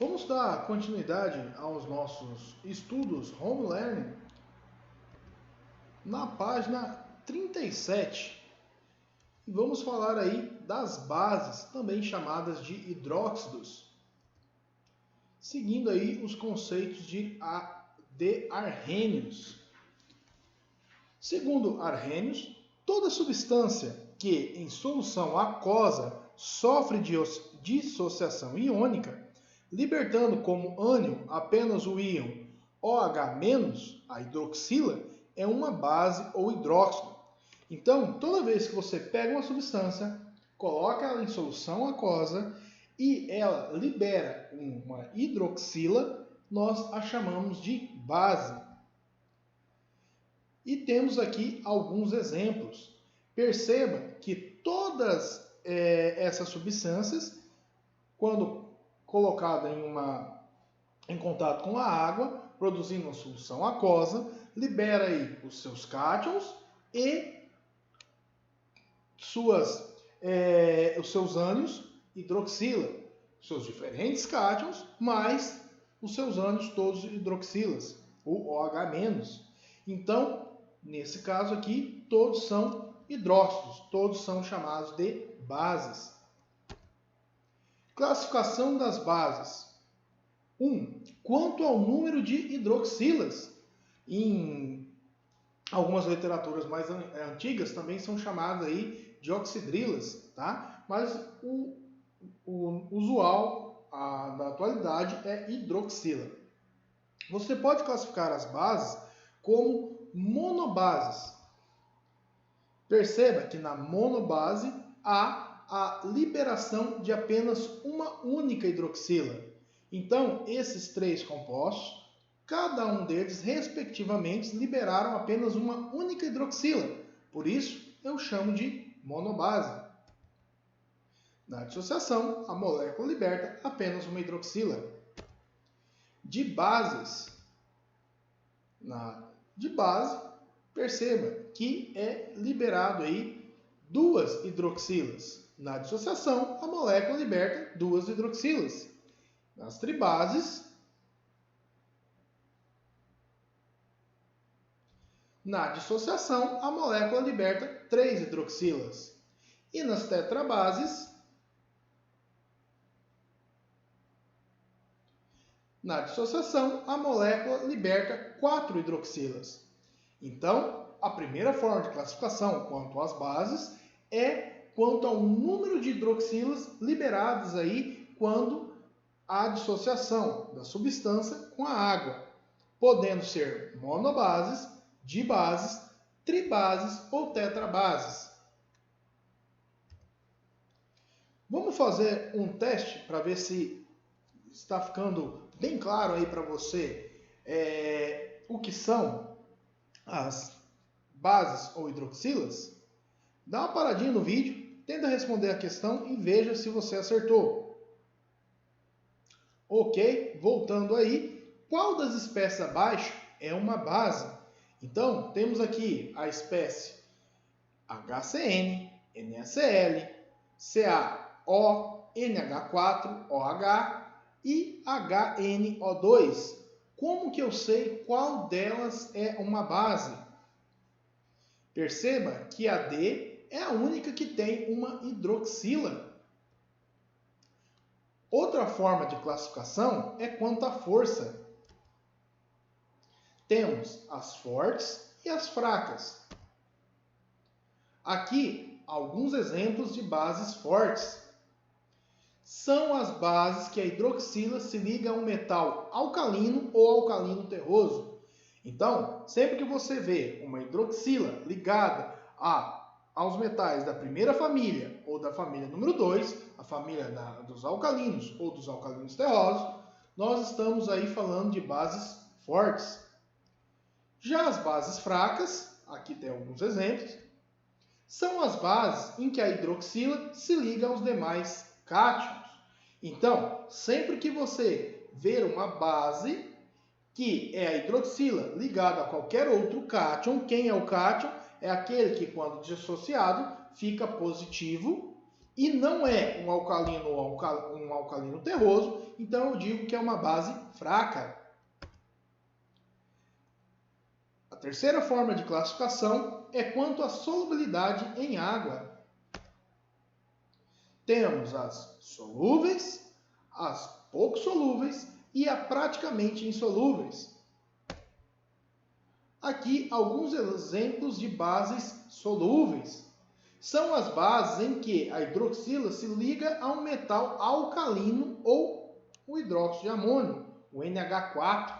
Vamos dar continuidade aos nossos estudos home learning na página 37. E vamos falar aí das bases, também chamadas de hidróxidos, seguindo aí os conceitos de Arrhenius. Segundo Arrhenius, toda substância que em solução aquosa sofre de dissociação iônica, libertando como ânion apenas o íon OH-, a hidroxila, é uma base ou hidróxido. Então, toda vez que você pega uma substância, coloca ela em solução aquosa e ela libera uma hidroxila, nós a chamamos de base. E temos aqui alguns exemplos. Perceba que todas essas substâncias, quando colocada em contato com a água, produzindo uma solução aquosa, libera aí os seus cátions e os seus ânions, hidroxila, seus diferentes cátions, mais os seus ânions todos hidroxilas, ou OH-. Então, nesse caso aqui, todos são hidróxidos, todos são chamados de bases. Classificação das bases. 1. Quanto ao número de hidroxilas, em algumas literaturas mais antigas também são chamadas aí de oxidrilas, tá? Mas o usual da atualidade é hidroxila. Você pode classificar as bases como monobases. Perceba que na monobase há a liberação de apenas uma única hidroxila. Então, esses três compostos, cada um deles, respectivamente, liberaram apenas uma única hidroxila. Por isso, eu chamo de monobase. Na dissociação, a molécula liberta apenas uma hidroxila. De bases, de base, perceba que é liberado aí duas hidroxilas. Na dissociação, a molécula liberta duas hidroxilas. Nas tribases, na dissociação, a molécula liberta 3 hidroxilas. E nas tetrabases, na dissociação, a molécula liberta 4 hidroxilas. Então, a primeira forma de classificação quanto às bases é quanto ao número de hidroxilas liberadas aí quando há dissociação da substância com a água, podendo ser monobases, dibases, tribases ou tetrabases. Vamos fazer um teste para ver se está ficando bem claro aí para você o que são as bases ou hidroxilas. Dá uma paradinha no vídeo, tenta responder a questão e veja se você acertou. Ok, voltando aí, qual das espécies abaixo é uma base? Então, temos aqui a espécie HCN, NaCl, CaO, NH4OH e HNO2. Como que eu sei qual delas é uma base? Perceba que a D é a única que tem uma hidroxila. Outra forma de classificação é quanto à força. Temos as fortes e as fracas. Aqui, alguns exemplos de bases fortes. São as bases que a hidroxila se liga a um metal alcalino ou alcalino terroso. Então, sempre que você vê uma hidroxila ligada aos metais da primeira família ou da família número 2, a família dos alcalinos ou dos alcalinos terrosos, nós estamos aí falando de bases fortes. Já as bases fracas, aqui tem alguns exemplos, são as bases em que a hidroxila se liga aos demais cátions. Então, sempre que você ver uma base que é a hidroxila ligada a qualquer outro cátion, quem é o cátion? É aquele que, quando dissociado, fica positivo e não é um alcalino ou um alcalino terroso, então eu digo que é uma base fraca. A terceira forma de classificação é quanto à solubilidade em água. Temos as solúveis, as pouco solúveis e a praticamente insolúveis. Aqui alguns exemplos de bases solúveis. São as bases em que a hidroxila se liga a um metal alcalino ou o hidróxido de amônio, o NH4.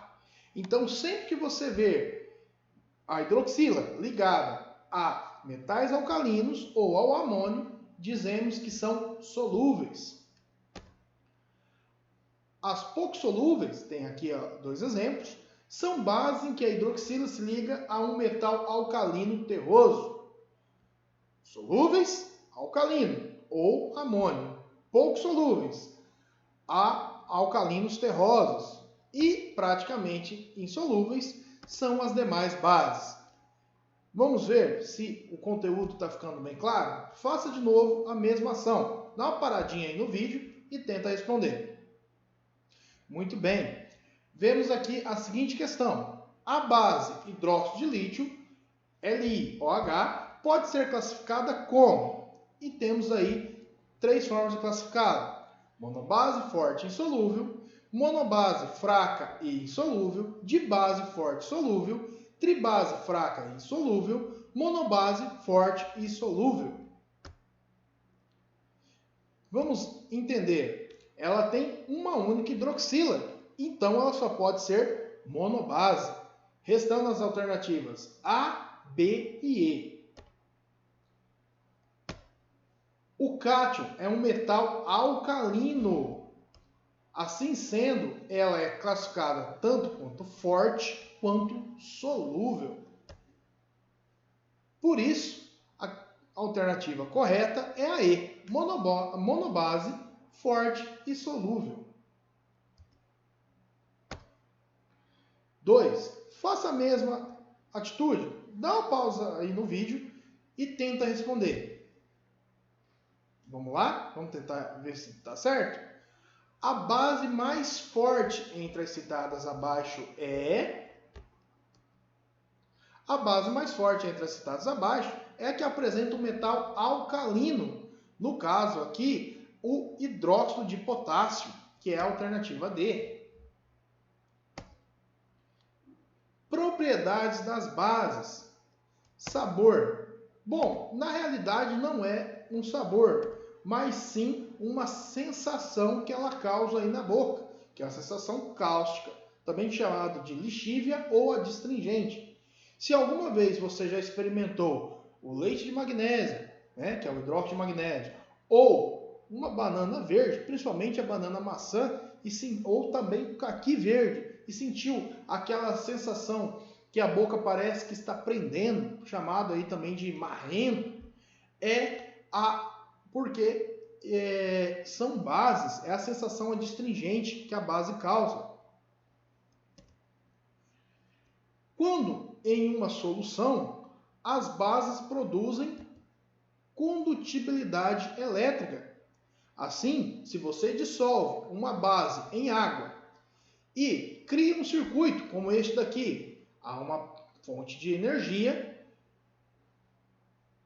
Então, sempre que você ver a hidroxila ligada a metais alcalinos ou ao amônio, dizemos que são solúveis. As pouco solúveis, tem aqui dois exemplos, são bases em que a hidroxila se liga a um metal alcalino terroso. Solúveis, alcalino ou amônio. Pouco solúveis, a alcalinos terrosos. E praticamente insolúveis são as demais bases. Vamos ver se o conteúdo está ficando bem claro? Faça de novo a mesma ação. Dá uma paradinha aí no vídeo e tenta responder. Muito bem. Vemos aqui a seguinte questão. A base hidróxido de lítio, LiOH, pode ser classificada como? E temos aí três formas de classificá-la. Monobase forte e insolúvel, monobase fraca e insolúvel, dibase forte e solúvel, tribase fraca e insolúvel, monobase forte e solúvel. Vamos entender. Ela tem uma única hidroxila, então ela só pode ser monobase, restando as alternativas A, B e E. O cátion é um metal alcalino. Assim sendo, ela é classificada tanto quanto forte quanto solúvel. Por isso, a alternativa correta é a E, monobase, forte e solúvel. 2. Faça a mesma atitude. Dá uma pausa aí no vídeo e tenta responder. Vamos lá? Vamos tentar ver se está certo? A base mais forte entre as citadas abaixo é... A base mais forte entre as citadas abaixo é a que apresenta um metal alcalino. No caso aqui, o hidróxido de potássio, que é a alternativa D. Propriedades das bases. Sabor. Bom, na realidade não é um sabor, mas sim uma sensação que ela causa aí na boca, que é a sensação cáustica, também chamada de lixívia ou adstringente. Se alguma vez você já experimentou o leite de magnésia, né, que é o hidróxido de magnésio, ou uma banana verde, principalmente a banana maçã, ou também o caqui verde, e sentiu aquela sensação que a boca parece que está prendendo, chamado aí também de marrento, porque são bases, é a sensação adstringente que a base causa. Quando em uma solução, as bases produzem condutibilidade elétrica. Assim, se você dissolve uma base em água e cria um circuito como este daqui, há uma fonte de energia.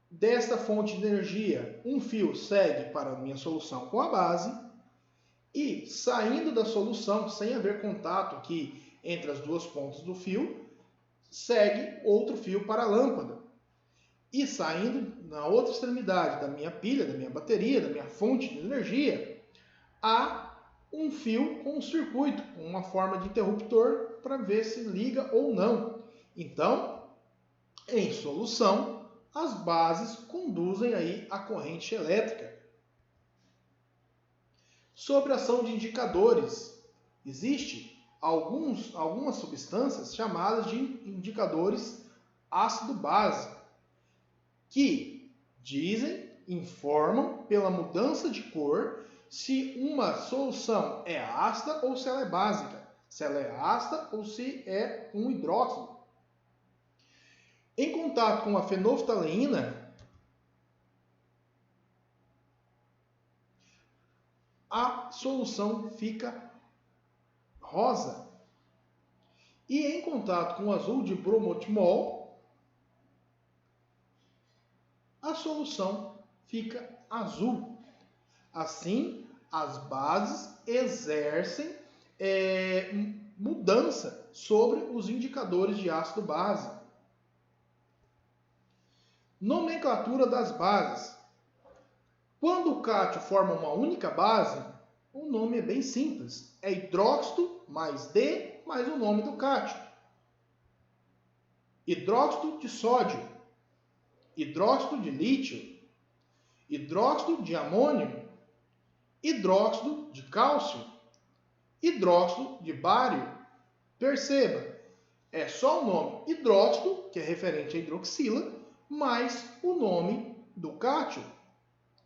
Desta fonte de energia, um fio segue para a minha solução com a base e saindo da solução, sem haver contato aqui entre as duas pontas do fio, segue outro fio para a lâmpada. E saindo na outra extremidade da minha pilha, da minha bateria, da minha fonte de energia, há um fio com um circuito, com uma forma de interruptor para ver se liga ou não. Então, em solução, as bases conduzem aí a corrente elétrica. Sobre a ação de indicadores, existe algumas substâncias chamadas de indicadores ácido-base, que informam pela mudança de cor se uma solução é ácida ou se ela é básica, se ela é ácida ou se é um hidróxido. Em contato com a fenolftaleína, a solução fica rosa. E em contato com o azul de bromotimol, a solução fica azul. Assim, as bases exercem mudança sobre os indicadores de ácido base. Nomenclatura das bases. Quando o cátio forma uma única base, o nome é bem simples. É hidróxido mais D mais o nome do cátio. Hidróxido de sódio, hidróxido de lítio, hidróxido de amônio, hidróxido de cálcio, hidróxido de bário. Perceba, é só o nome hidróxido, que é referente à hidroxila, mais o nome do cátio,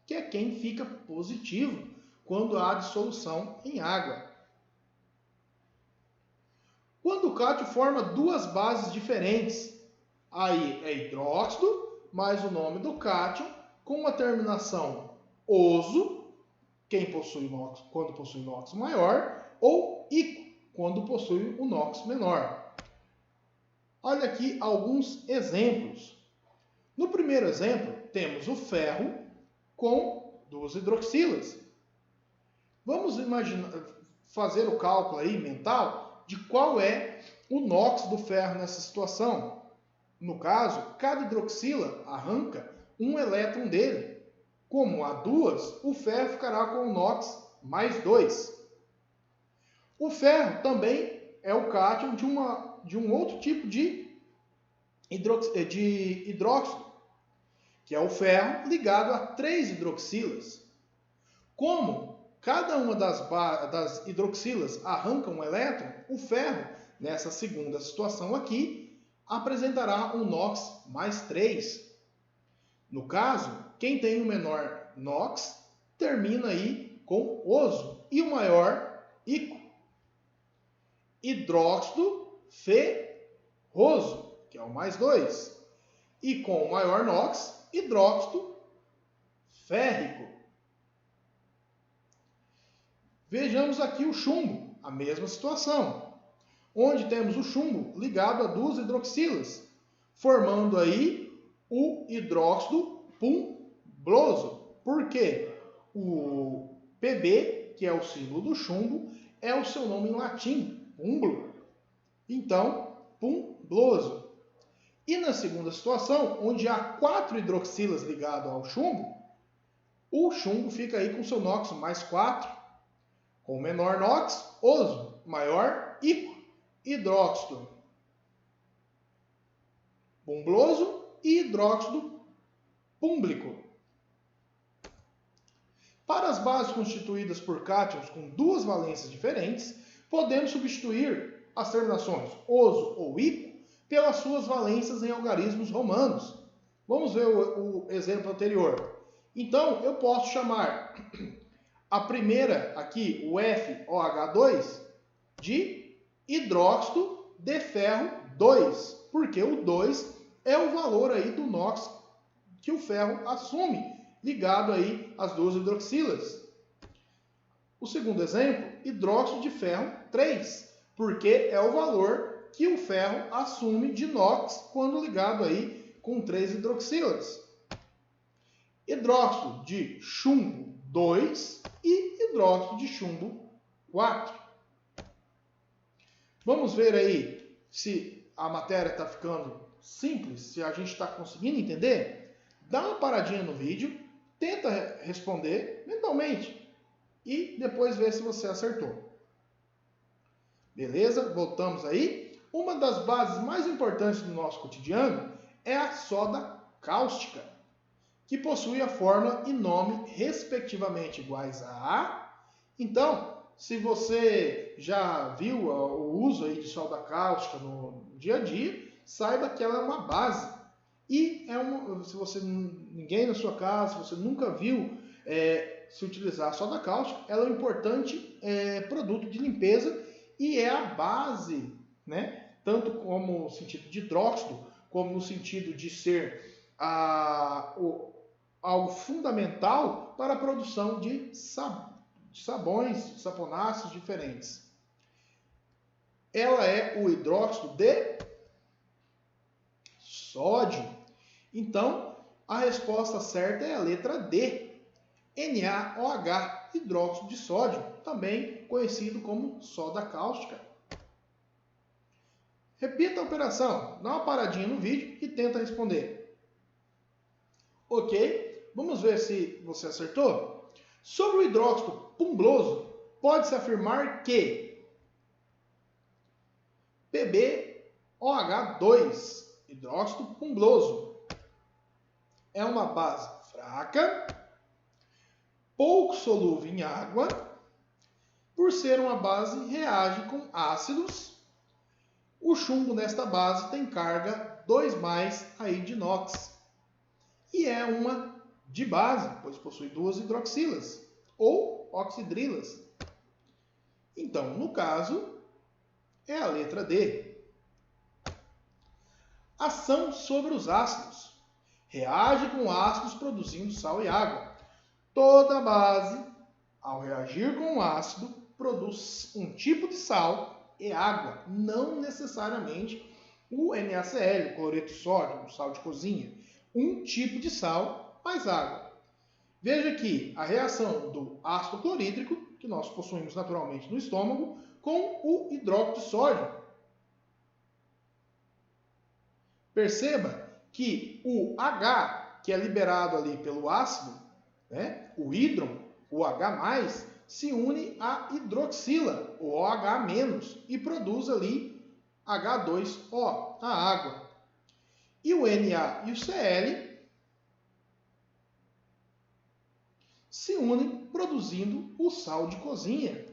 que é quem fica positivo quando há dissolução em água. Quando o cátio forma duas bases diferentes, aí é hidróxido mais o nome do cátio com uma terminação oso, quando possui NOx maior, ou ico, quando possui o NOx menor. Olha aqui alguns exemplos. No primeiro exemplo, temos o ferro com duas hidroxilas. Vamos fazer o cálculo aí mental de qual é o NOx do ferro nessa situação. No caso, cada hidroxila arranca um elétron dele. Como há duas, o ferro ficará com o NOx mais 2. O ferro também é o cátion de um outro tipo de hidróxido, que é o ferro ligado a 3 hidroxilas. Como cada uma das hidroxilas arranca um elétron, o ferro, nessa segunda situação aqui, apresentará um NOx mais 3. No caso, quem tem o menor NOx termina aí com oso e o maior ico. Hidróxido ferroso, que é o mais 2. E com o maior NOx, hidróxido férrico. Vejamos aqui o chumbo, a mesma situação, onde temos o chumbo ligado a duas hidroxilas, formando aí o hidróxido pumbloso. Por quê? O Pb, que é o símbolo do chumbo, é o seu nome em latim, pumblo. Então, pumbloso. E na segunda situação, onde há 4 hidroxilas ligadas ao chumbo, o chumbo fica aí com seu NOx mais 4. Com o menor NOx, oso, maior ico, hidróxido pumbloso e hidróxido púmblico. Para as bases constituídas por cátions com duas valências diferentes, podemos substituir as terminações oso ou ico pelas suas valências em algarismos romanos. Vamos ver o exemplo anterior. Então, eu posso chamar a primeira aqui, o FOH2, de hidróxido de ferro 2, porque o 2 é o valor aí do NOx que o ferro assume, ligado aí às duas hidroxilas. O segundo exemplo, hidróxido de ferro 3, porque é o valor que o ferro assume de NOx quando ligado aí com 3 hidroxilas. Hidróxido de chumbo 2 e hidróxido de chumbo 4. Vamos ver aí se a matéria está ficando simples, se a gente está conseguindo entender. Dá uma paradinha no vídeo, tenta responder mentalmente e depois vê se você acertou. Beleza? Voltamos aí. Uma das bases mais importantes do nosso cotidiano é a soda cáustica, que possui a fórmula e nome respectivamente iguais a A. Então, se você já viu o uso aí de soda cáustica no dia a dia, saiba que ela é uma base. E se você ninguém na sua casa, se você nunca viu se utilizar a soda cáustica, ela é um importante produto de limpeza e é a base, né? Tanto como no sentido de hidróxido, como no sentido de ser algo fundamental para a produção de de sabões, de saponáceos diferentes. Ela é o hidróxido de sódio. Então, a resposta certa é a letra D. NaOH, hidróxido de sódio, também conhecido como soda cáustica. Repita a operação, dá uma paradinha no vídeo e tenta responder. Ok? Vamos ver se você acertou? Sobre o hidróxido pumbroso, pode-se afirmar que PbOH2, hidróxido pumbroso, é uma base fraca, pouco solúvel em água, por ser uma base reage com ácidos. O chumbo nesta base tem carga 2+ aí de inox e é uma dibase, pois possui 2 hidroxilas ou oxidrilas. Então, no caso, é a letra D. Ação sobre os ácidos. Reage com ácidos produzindo sal e água. Toda base, ao reagir com o ácido, produz um tipo de sal e água, não necessariamente o NaCl, o cloreto de sódio, o sal de cozinha. Um tipo de sal mais água. Veja aqui a reação do ácido clorídrico, que nós possuímos naturalmente no estômago, com o hidróxido de sódio. Perceba que o H, que é liberado ali pelo ácido, né, o hídron, o H+, se une à hidroxila, o OH-, e produz ali H2O, a água. E o Na e o Cl se unem produzindo o sal de cozinha.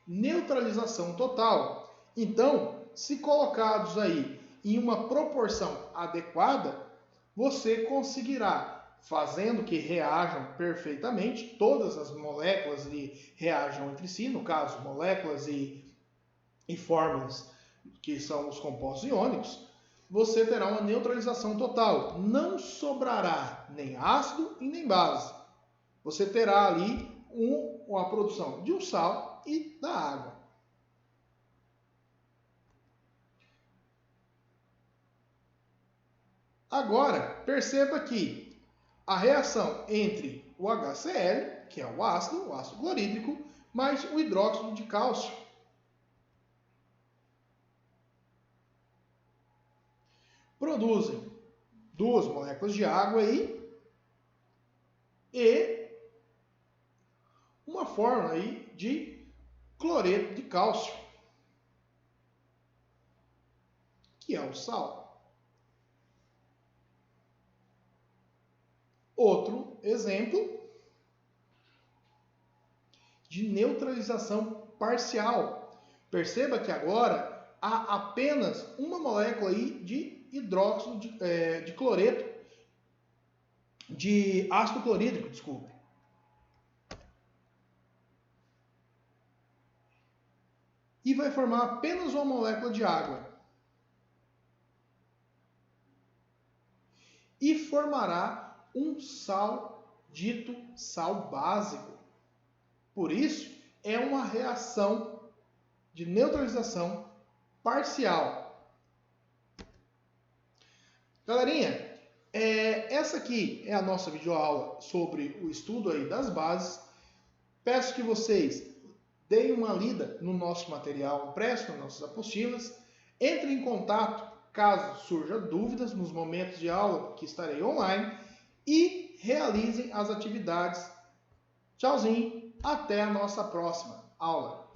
Neutralização total. Então, se colocados aí em uma proporção adequada, você conseguirá, fazendo que reajam perfeitamente, todas as moléculas ali reajam entre si, no caso, moléculas e fórmulas, que são os compostos iônicos, você terá uma neutralização total. Não sobrará nem ácido e nem base. Você terá ali a produção de um sal e da água. Agora, perceba que a reação entre o HCl, que é o ácido clorídrico, mais o hidróxido de cálcio. Produzem 2 moléculas de água aí e uma fórmula aí de cloreto de cálcio, que é o sal. Outro exemplo de neutralização parcial. Perceba que agora há apenas uma molécula aí de hidróxido de cloreto, de ácido clorídrico, desculpe. E vai formar apenas uma molécula de água. E formará um sal dito sal básico. Por isso, é uma reação de neutralização parcial. Galerinha, essa aqui é a nossa videoaula sobre o estudo aí das bases. Peço que vocês deem uma lida no nosso material impresso, nas nossas apostilas. Entre em contato caso surja dúvidas nos momentos de aula que estarei online e realizem as atividades. Tchauzinho, até a nossa próxima aula.